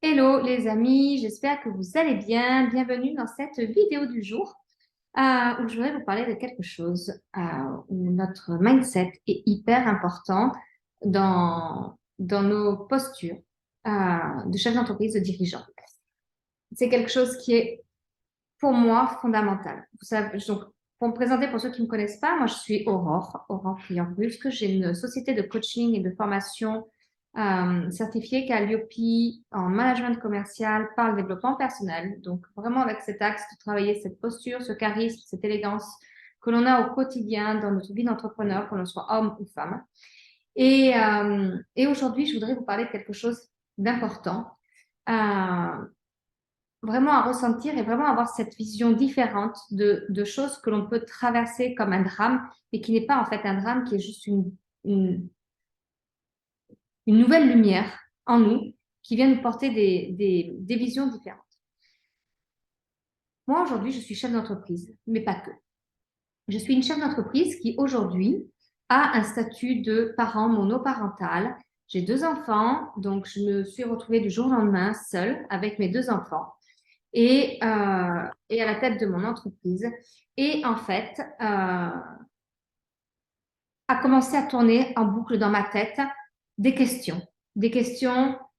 Hello les amis, j'espère que vous allez bien. Bienvenue dans cette vidéo du jour où je voudrais vous parler de quelque chose où notre mindset est hyper important dans nos postures de chef d'entreprise, de dirigeant. C'est quelque chose qui est pour moi fondamental. Vous savez, donc, pour me présenter, pour ceux qui ne me connaissent pas, moi je suis Aurore Client-Brusque. J'ai une société de coaching et de formation certifiée Calliope en management commercial par le développement personnel. Donc vraiment avec cet axe de travailler cette posture, ce charisme, cette élégance que l'on a au quotidien dans notre vie d'entrepreneur, que l'on soit homme ou femme. Et aujourd'hui, je voudrais vous parler de quelque chose d'important. Vraiment à ressentir et vraiment avoir cette vision différente de choses que l'on peut traverser comme un drame, mais qui n'est pas en fait un drame, qui est juste une, une nouvelle lumière en nous qui vient nous porter des visions différentes. Moi, aujourd'hui, je suis chef d'entreprise, mais pas que. Je suis une chef d'entreprise qui, aujourd'hui, a un statut de parent monoparental. J'ai 2 enfants, donc je me suis retrouvée du jour au lendemain seule avec mes 2 enfants et à la tête de mon entreprise. Et en fait, a commencé à tourner en boucle dans ma tête des questions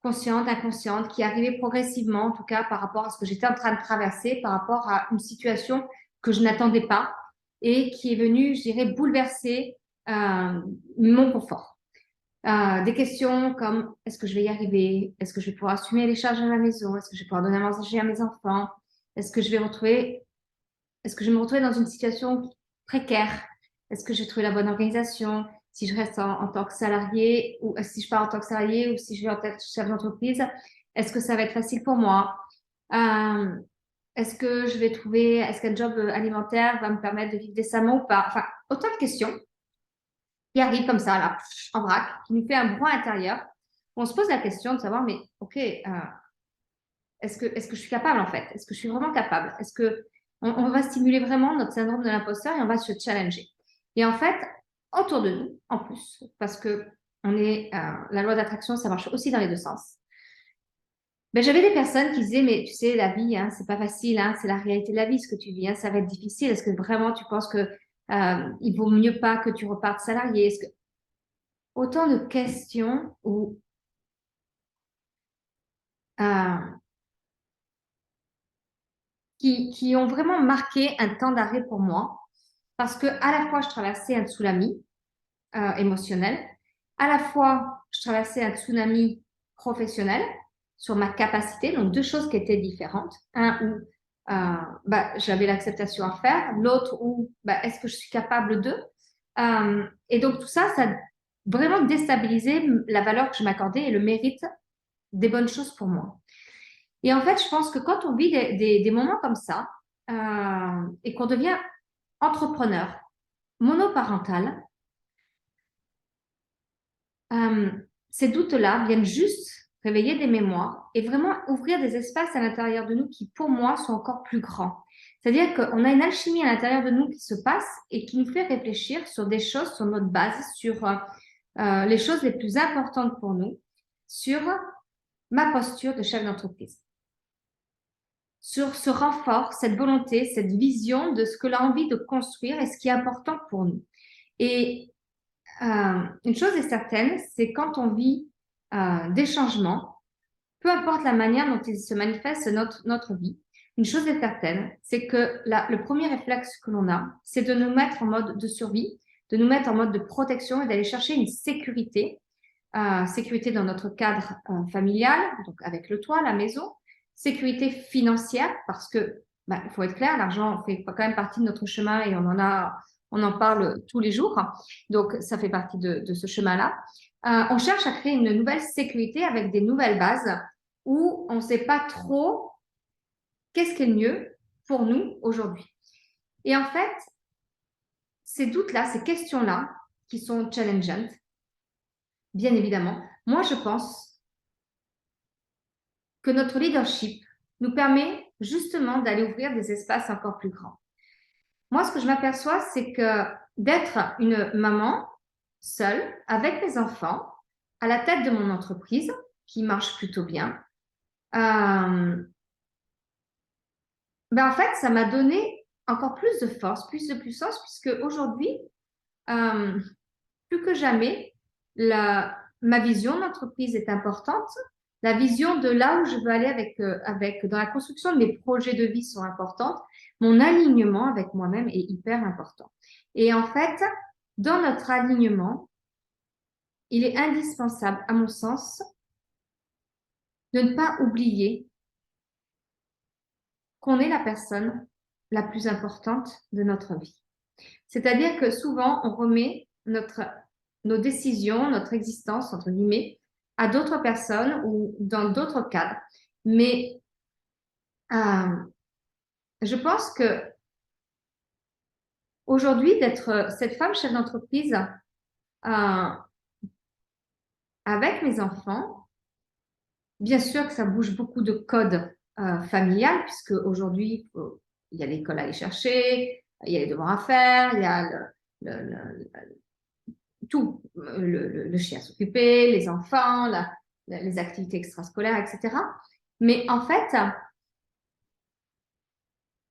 conscientes, inconscientes, qui arrivaient progressivement, en tout cas par rapport à ce que j'étais en train de traverser, par rapport à une situation que je n'attendais pas et qui est venue, je dirais, bouleverser mon confort. Des questions comme est-ce que je vais y arriver? Est-ce que je vais pouvoir assumer les charges de la maison? Est-ce que je vais pouvoir donner à manger à mes enfants? Est-ce que je vais est-ce que je vais me retrouver dans une situation précaire? Est-ce que j'ai trouvé la bonne organisation? Si je reste en tant que salarié ou si je pars en tant que salarié ou si je vais en tant que chef d'entreprise, est-ce que ça va être facile pour moi? Euh, est-ce qu'un job alimentaire va me permettre de vivre décemment ou pas? Enfin, autant de questions qui arrivent comme ça, là, en vrac, qui nous fait un brouhaha intérieur. On se pose la question de savoir, mais ok, est-ce que je suis capable en fait? Est-ce que je suis vraiment capable? Est-ce que on va stimuler vraiment notre syndrome de l'imposteur et on va se challenger? Et en fait, autour de nous, en plus, parce que la loi d'attraction, ça marche aussi dans les deux sens. Ben, j'avais des personnes qui disaient, mais tu sais, la vie, hein, c'est pas facile, hein, c'est la réalité de la vie, ce que tu vis, hein, ça va être difficile. Est-ce que vraiment tu penses que il vaut mieux pas que tu repartes salarié? Autant de questions euh, qui ont vraiment marqué un temps d'arrêt pour moi, parce que à la fois je traversais un tsunami émotionnel, à la fois je traversais un tsunami professionnel sur ma capacité, donc deux choses qui étaient différentes. Un où j'avais l'acceptation à faire, l'autre où est-ce que je suis capable de. Et donc tout ça, ça a vraiment déstabilisé la valeur que je m'accordais et le mérite des bonnes choses pour moi. Et en fait, je pense que quand on vit des moments comme ça et qu'on devient entrepreneur monoparental, euh, ces doutes-là viennent juste réveiller des mémoires et vraiment ouvrir des espaces à l'intérieur de nous qui, pour moi, sont encore plus grands. C'est-à-dire qu'on a une alchimie à l'intérieur de nous qui se passe et qui nous fait réfléchir sur des choses, sur notre base, sur les choses les plus importantes pour nous, sur ma posture de chef d'entreprise, sur ce renfort, cette volonté, cette vision de ce que l'on a envie de construire et ce qui est important pour nous. Et une chose est certaine, c'est quand on vit des changements, peu importe la manière dont ils se manifestent dans notre vie, une chose est certaine, c'est que le premier réflexe que l'on a, c'est de nous mettre en mode de survie, de nous mettre en mode de protection et d'aller chercher une sécurité, sécurité dans notre cadre familial, donc avec le toit, la maison, sécurité financière, parce que, il faut être clair, l'argent fait quand même partie de notre chemin et on en parle tous les jours. Donc, ça fait partie de ce chemin-là. On cherche à créer une nouvelle sécurité avec des nouvelles bases où on ne sait pas trop qu'est-ce qui est le mieux pour nous aujourd'hui. Et en fait, ces doutes-là, ces questions-là, qui sont challengeantes, bien évidemment, moi, je pense que notre leadership nous permet justement d'aller ouvrir des espaces encore plus grands. Moi, ce que je m'aperçois, c'est que d'être une maman seule, avec mes enfants, à la tête de mon entreprise, qui marche plutôt bien, euh, en fait, ça m'a donné encore plus de force, plus de puissance, puisque aujourd'hui, euh, plus que jamais, ma vision d'entreprise est importante. La vision de là où je veux aller dans la construction de mes projets de vie sont importantes. Mon alignement avec moi-même est hyper important. Et en fait, dans notre alignement, il est indispensable, à mon sens, de ne pas oublier qu'on est la personne la plus importante de notre vie. C'est-à-dire que souvent, on remet nos décisions, notre existence, entre guillemets, à d'autres personnes ou dans d'autres cadres. Mais je pense que aujourd'hui, d'être cette femme chef d'entreprise avec mes enfants, bien sûr que ça bouge beaucoup de codes familiales, puisque aujourd'hui, il y a l'école à aller chercher, il y a les devoirs à faire, il y a tout, le chien à s'occuper, les enfants, les activités extrascolaires, etc. Mais en fait,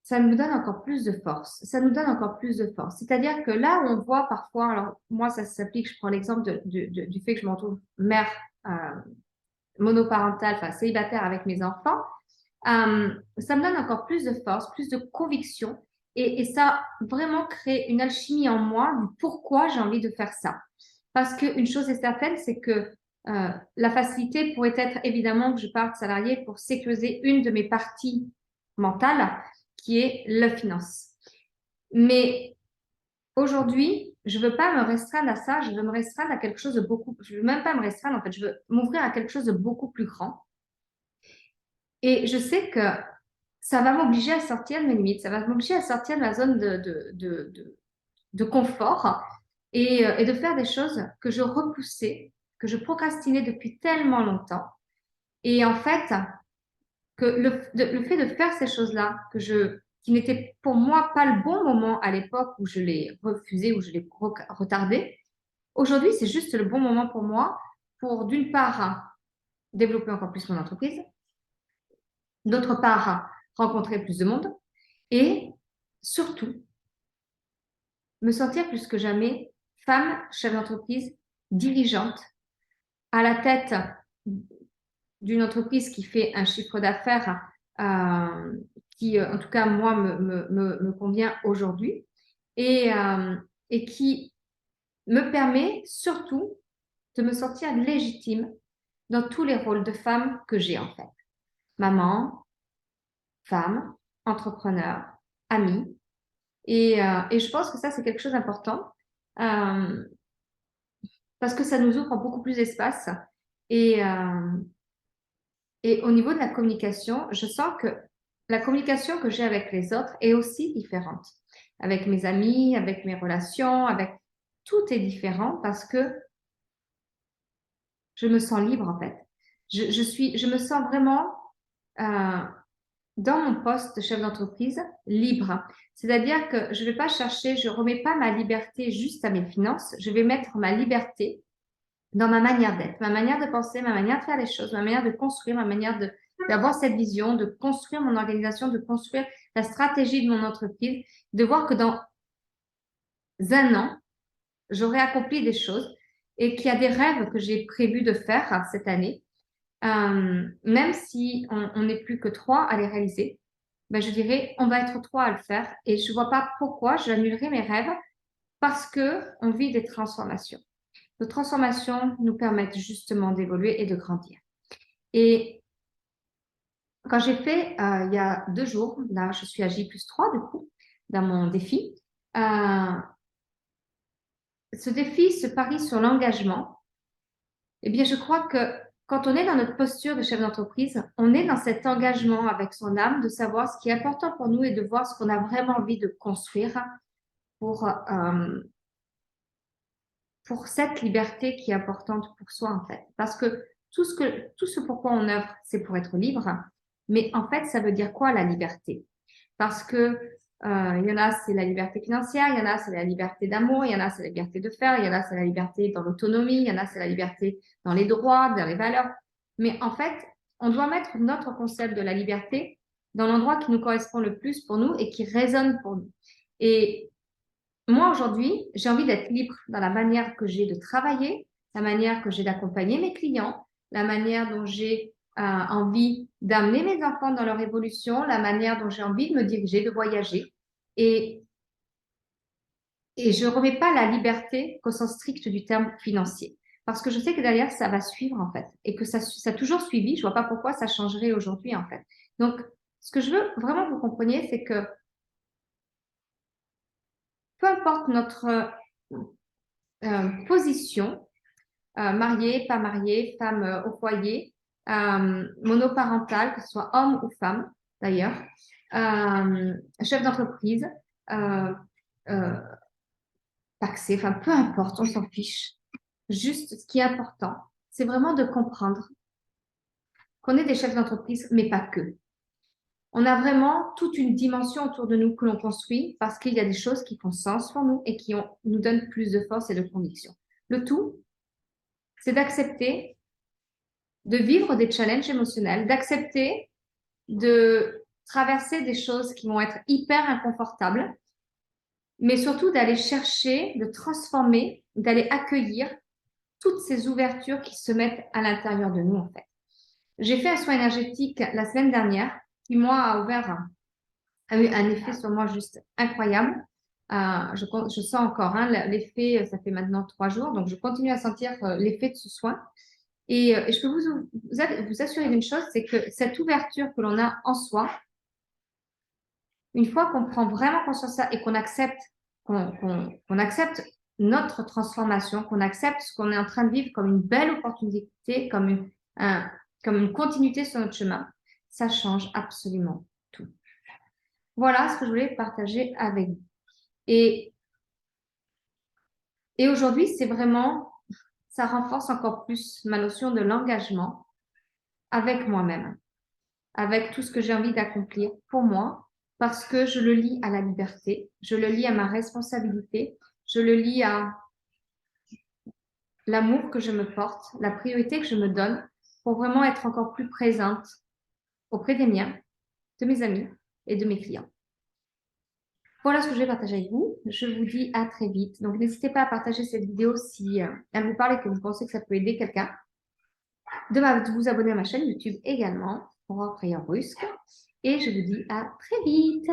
ça nous donne encore plus de force. Ça nous donne encore plus de force. C'est-à-dire que là où on voit parfois, alors moi, ça s'applique, je prends l'exemple du fait que je me retrouve mère monoparentale, enfin célibataire avec mes enfants, ça me donne encore plus de force, plus de conviction. Et ça vraiment crée une alchimie en moi du pourquoi j'ai envie de faire ça. Parce qu'une chose est certaine, c'est que la facilité pourrait être évidemment que je parte salariée pour sécuriser une de mes parties mentales, qui est la finance. Mais aujourd'hui, je ne veux pas me restreindre à ça, je veux me restreindre à quelque chose de beaucoup, je ne veux même pas me restreindre, en fait, je veux m'ouvrir à quelque chose de beaucoup plus grand. Et je sais que ça va m'obliger à sortir de mes limites, ça va m'obliger à sortir de ma zone de confort et de faire des choses que je repoussais, que je procrastinais depuis tellement longtemps. Et en fait, que le fait de faire ces choses-là, qui n'était pour moi pas le bon moment à l'époque où je l'ai refusé, où je l'ai retardé, aujourd'hui, c'est juste le bon moment pour moi pour, d'une part, développer encore plus mon entreprise, d'autre part, rencontrer plus de monde et surtout, me sentir plus que jamais femme, chef d'entreprise, dirigeante, à la tête d'une entreprise qui fait un chiffre d'affaires qui, en tout cas, moi, me convient aujourd'hui et qui me permet surtout de me sentir légitime dans tous les rôles de femme que j'ai en fait. Maman, femme, entrepreneur, amie. Et je pense que ça, c'est quelque chose d'important parce que ça nous ouvre beaucoup plus d'espace. Et, et au niveau de la communication, je sens que la communication que j'ai avec les autres est aussi différente. Avec mes amis, avec mes relations, tout est différent parce que je me sens libre en fait. Je me sens vraiment euh, dans mon poste de chef d'entreprise libre. C'est-à-dire que je ne vais pas chercher, je ne remets pas ma liberté juste à mes finances, je vais mettre ma liberté dans ma manière d'être, ma manière de penser, ma manière de faire les choses, ma manière de construire, ma manière d'avoir cette vision, de construire mon organisation, de construire la stratégie de mon entreprise, de voir que dans un an, j'aurai accompli des choses et qu'il y a des rêves que j'ai prévu de faire cette année, même si on n'est plus que trois à les réaliser, ben je dirais on va être trois à le faire et je ne vois pas pourquoi j'annulerai mes rêves parce que on vit des transformations. Nos transformations nous permettent justement d'évoluer et de grandir. Et quand j'ai fait, il y a 2 jours, là je suis à J+3 du coup, dans mon défi, ce défi se parie sur l'engagement. Eh bien, je crois que quand on est dans notre posture de chef d'entreprise, on est dans cet engagement avec son âme de savoir ce qui est important pour nous et de voir ce qu'on a vraiment envie de construire pour cette liberté qui est importante pour soi, en fait. Parce que tout ce pourquoi on œuvre, c'est pour être libre. Mais en fait, ça veut dire quoi la liberté? Parce que il y en a, c'est la liberté financière, il y en a, c'est la liberté d'amour, il y en a, c'est la liberté de faire, il y en a, c'est la liberté dans l'autonomie, il y en a, c'est la liberté dans les droits, dans les valeurs. Mais en fait, on doit mettre notre concept de la liberté dans l'endroit qui nous correspond le plus pour nous et qui résonne pour nous. Et moi, aujourd'hui, j'ai envie d'être libre dans la manière que j'ai de travailler, la manière que j'ai d'accompagner mes clients, la manière dont j'ai envie d'amener mes enfants dans leur évolution, la manière dont j'ai envie de me diriger, de voyager. Et je ne remets pas la liberté qu'au sens strict du terme financier. Parce que je sais que derrière, ça va suivre, en fait. Et que ça a toujours suivi. Je ne vois pas pourquoi ça changerait aujourd'hui, en fait. Donc, ce que je veux vraiment que vous compreniez, c'est que peu importe notre position, mariée, pas mariée, femme au foyer, monoparentale, que ce soit homme ou femme, d'ailleurs, chef d'entreprise, euh, euh, taxé, enfin, peu importe, on s'en fiche. Juste, ce qui est important, c'est vraiment de comprendre qu'on est des chefs d'entreprise, mais pas que. On a vraiment toute une dimension autour de nous que l'on construit parce qu'il y a des choses qui font sens pour nous et qui nous donnent plus de force et de conviction. Le tout, c'est d'accepter de vivre des challenges émotionnels, d'accepter de traverser des choses qui vont être hyper inconfortables, mais surtout d'aller chercher, de transformer, d'aller accueillir toutes ces ouvertures qui se mettent à l'intérieur de nous, en fait. J'ai fait un soin énergétique la semaine dernière qui, moi, a eu un effet sur moi juste incroyable. Je sens encore l'effet, ça fait maintenant 3 jours, donc je continue à sentir l'effet de ce soin. Et je peux vous assurer d'une chose, c'est que cette ouverture que l'on a en soi, une fois qu'on prend vraiment conscience de ça et qu'on accepte, qu'on accepte notre transformation, qu'on accepte ce qu'on est en train de vivre comme une belle opportunité, comme une continuité sur notre chemin, ça change absolument tout. Voilà ce que je voulais partager avec vous. Et aujourd'hui, c'est vraiment, ça renforce encore plus ma notion de l'engagement avec moi-même, avec tout ce que j'ai envie d'accomplir pour moi, parce que je le lie à la liberté, je le lie à ma responsabilité, je le lie à l'amour que je me porte, la priorité que je me donne pour vraiment être encore plus présente auprès des miens, de mes amis et de mes clients. Voilà ce que je vais partager avec vous. Je vous dis à très vite. Donc, n'hésitez pas à partager cette vidéo si elle vous parle et que vous pensez que ça peut aider quelqu'un. De vous abonner à ma chaîne YouTube également, pour Prière Brusque. Et je vous dis à très vite.